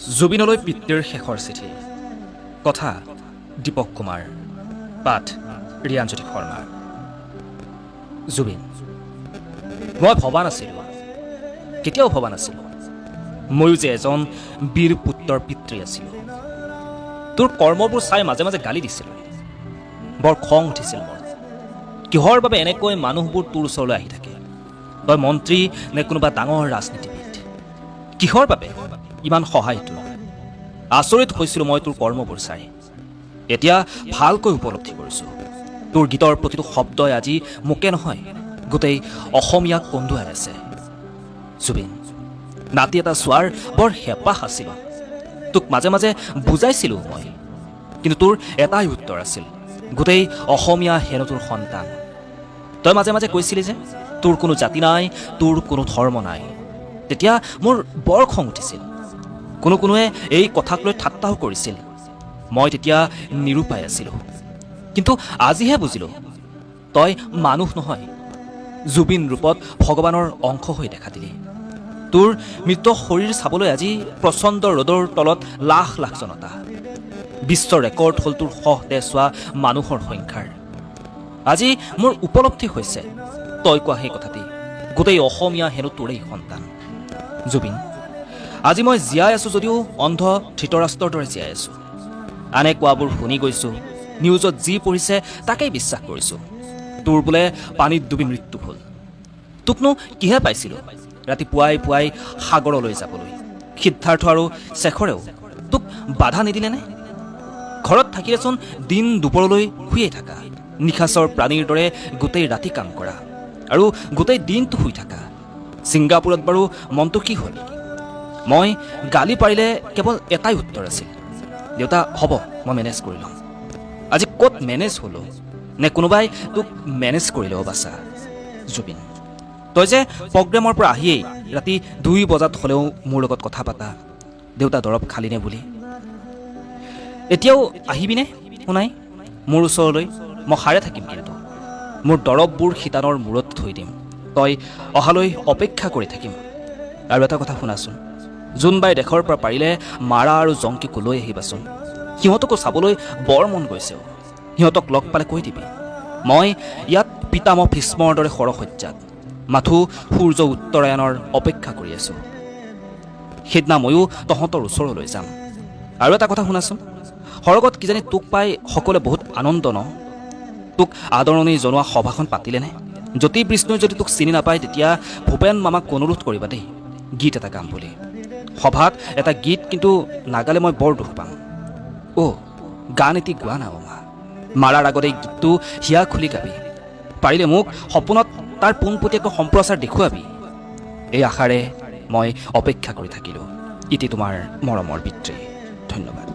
জুবিনলৈ পিতৃৰ শেষৰ চিঠি কথা দীপক কুমাৰ পাঠ ৰিয়াঞ্জ্যোতি শৰ্মা জুবিন মই ভবা নাছিলোঁ কেতিয়াও ভবা নাছিলোঁ ময়ো যে এজন বীৰ পুত্ৰৰ পিতৃ আছিলোঁ তোৰ কৰ্মবোৰ চাই মাজে মাজে গালি দিছিলোঁ বৰ খং উঠিছিল মোৰ কিহৰ বাবে এনেকৈ মানুহবোৰ তোৰ ওচৰলৈ আহি থাকে তই মন্ত্ৰী নে কোনোবা ডাঙৰ ৰাজনীতিবিদ কিহৰ বাবে ইমান সহায়টো আচৰিত হৈছিলোঁ মই তোৰ কৰ্মবোৰ চাই এতিয়া ভালকৈ উপলব্ধি কৰিছোঁ তোৰ গীতৰ প্ৰতিটো শব্দই আজি মোকে নহয় গোটেই অসমীয়াক কন্দুৱাই আছে জুবিন নাতি এটা চোৱাৰ বৰ হেঁপাহ আছিল তোক মাজে মাজে বুজাইছিলোঁ মই কিন্তু তোৰ এটাই উত্তৰ আছিল গোটেই অসমীয়া হেনো তোৰ সন্তান তই মাজে মাজে কৈছিলি যে তোৰ কোনো জাতি নাই তোৰ কোনো ধৰ্ম নাই তেতিয়া মোৰ বৰ খং উঠিছিল কোনোৱে এই কথাক লৈ ঠাট্টাও কৰিছিল মই তেতিয়া নিৰূপায় আছিলোঁ কিন্তু আজিহে বুজিলোঁ তই মানুহ নহয় জুবিন ৰূপত ভগৱানৰ অংশ হৈ দেখা দিলি তোৰ মৃত শৰীৰ চাবলৈ আজি প্ৰচণ্ড ৰ'দৰ তলত লাখ লাখ জনতা বিশ্ব ৰেকৰ্ড হ'ল তোৰ সহতে চোৱা মানুহৰ সংখ্যাৰ আজি মোৰ উপলব্ধি হৈছে তই কোৱা সেই কথাটি গোটেই অসমীয়া হেনো তোৰেই সন্তান জুবিন আজি মই জীয়াই আছোঁ যদিও অন্ধ ধৃতৰাষ্ট্ৰৰ দৰে জীয়াই আছোঁ আনে কোৱাবোৰ শুনি গৈছোঁ নিউজত যি পঢ়িছে তাকেই বিশ্বাস কৰিছোঁ তোৰ বোলে পানীত ডুবি মৃত্যু হ'ল তোকনো কিহে পাইছিলোঁ ৰাতি পুৱাই পুৱাই সাগৰলৈ যাবলৈ সিদ্ধাৰ্থ আৰু শেখৰেও তোক বাধা নিদিলেনে ঘৰত থাকিলেচোন দিন দুপৰলৈ শুয়েই থাকা নিশাচৰ প্ৰাণীৰ দৰে গোটেই ৰাতি কাম কৰা আৰু গোটেই দিনটো শুই থাকা ছিংগাপুৰত বাৰু মনটো কি হ'ল মই গালি পাৰিলে কেৱল এটাই উত্তৰ আছিল দেউতা হ'ব মই মেনেজ কৰি ল'ম আজি ক'ত মেনেজ হ'লো নে কোনোবাই তোক মেনেজ কৰিলে বাছা জুবিন তই যে প্ৰগ্ৰেমৰ পৰা আহিয়েই ৰাতি 2 বজাত হ'লেও মোৰ লগত কথা পাতা দেউতা দৰৱ খালিনে বুলি এতিয়াও আহিবিনে শুনাই মোৰ ওচৰলৈ মই সাৰে থাকিম কিন্তু মোৰ দৰৱবোৰ শিতানৰ মূৰত থৈ দিম তই অহালৈ অপেক্ষা কৰি থাকিম আৰু এটা কথা শুনাচোন জোনবাই দেশৰ পৰা পাৰিলে মাৰা আৰু জংকিকো লৈ আহিবাচোন সিহঁতকো চাবলৈ বৰ মন গৈছে সিহঁতক লগ পালে কৈ দিবি মই ইয়াত পিতামহ ভীষ্মৰ দৰে সৰসজ্জাত মাথো সূৰ্য উত্তৰায়ণৰ অপেক্ষা কৰি আছোঁ সেইদিনা ময়ো তহঁতৰ ওচৰলৈ যাম আৰু এটা কথা শুনাচোন সৰগত কিজানি তোক পাই সকলোৱে বহুত আনন্দ ন তোক আদৰণি জনোৱা সভাখন পাতিলেনে জ্যোতি বিষ্ণুই যদি তোক চিনি নাপায় তেতিয়া ভূপেন মামাক অনুৰোধ কৰিবা দেই গীত এটা গাম বুলি সভাত এটা গীত কিন্তু নাগালে মই বৰ দুখ পাম গান এটি গোৱা না মা মাৰাৰ আগতে এই গীতটো হিয়া খুলি গাবি পাৰিলে মোক সপোনত তাৰ পোনপটীয়াকৈ সম্প্ৰচাৰ দেখুৱাবি এই আশাৰে মই অপেক্ষা কৰি থাকিলোঁ ইতি তোমাৰ মৰমৰ পিতৃ ধন্যবাদ